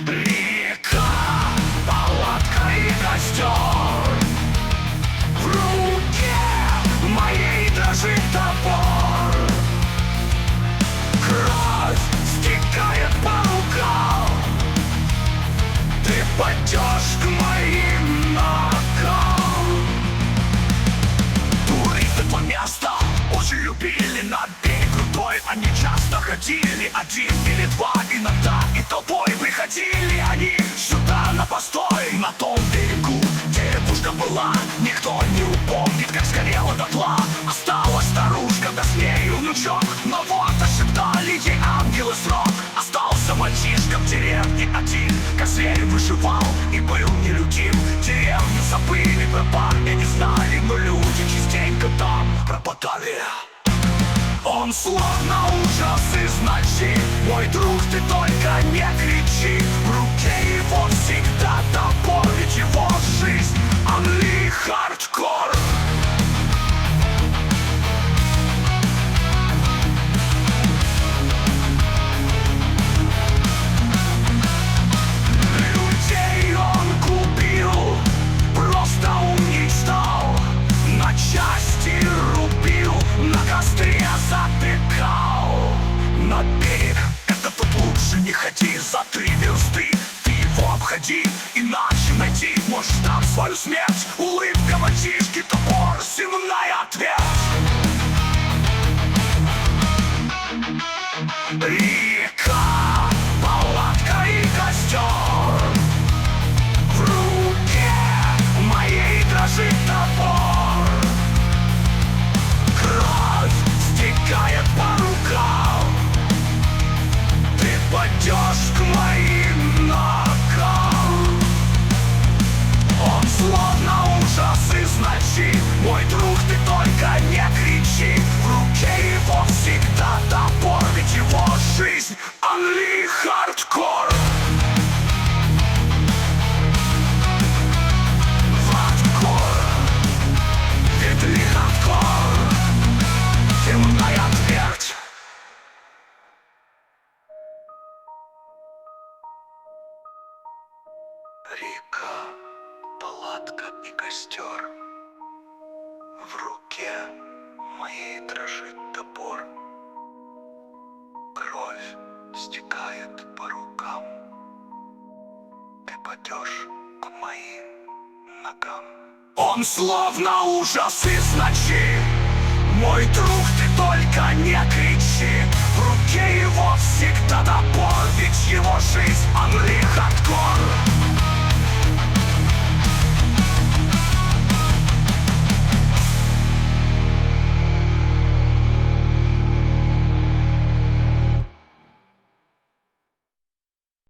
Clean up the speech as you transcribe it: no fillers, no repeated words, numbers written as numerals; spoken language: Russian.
Река, палатка и костер. В руке моей дрожит топор. Кровь стекает по рукам. Ты пойдешь к моим ногам. Туристы то место очень любили. На берег крутой они часто ходили. Один или два, иногда и толпой приходили они сюда на постой. На том берегу деревушка была, никто не упомнит, как сгорела дотла. Осталась старушка, да с нею внучок. Но вот ошептали ей ангелы срок. Остался мальчишка в деревне один, как зверь выживал и был нелюдим. Деревню забыли, про парня не знали, но люди частенько там пропадали. Он словно ужас из ночи. Мой друг, ты только не кричи. В руке его всегда топор, ведь его жизнь Unli Hardcore. Людей он губил, просто умней стал. На части рубил, на костре запекал. На берег, это тут лучше не ходи. За 3 версты ты его обходи, иначе найти можешь там свою смерть. Улыбка мальчишки, топор, земной ответ. Река, палатка и костер. В руке моей дрожит топор. Кровь стекает по рукам. Ты пойдешь к моим ногам. Он словно ужас из ночи. Мой друг, ты только не кричи. В руке его всегда топор, ведь его жизнь Unli Hardcore. Темная твердь. Река, палатка и костер. В руке моей дрожит топор. Кровь стекает по рукам. Ты пойдешь к моим ногам. Он словно ужас из ночи. Мой друг, ты только не кричи. В руке его всегда топор, ведь его жизнь Unli Hardcore.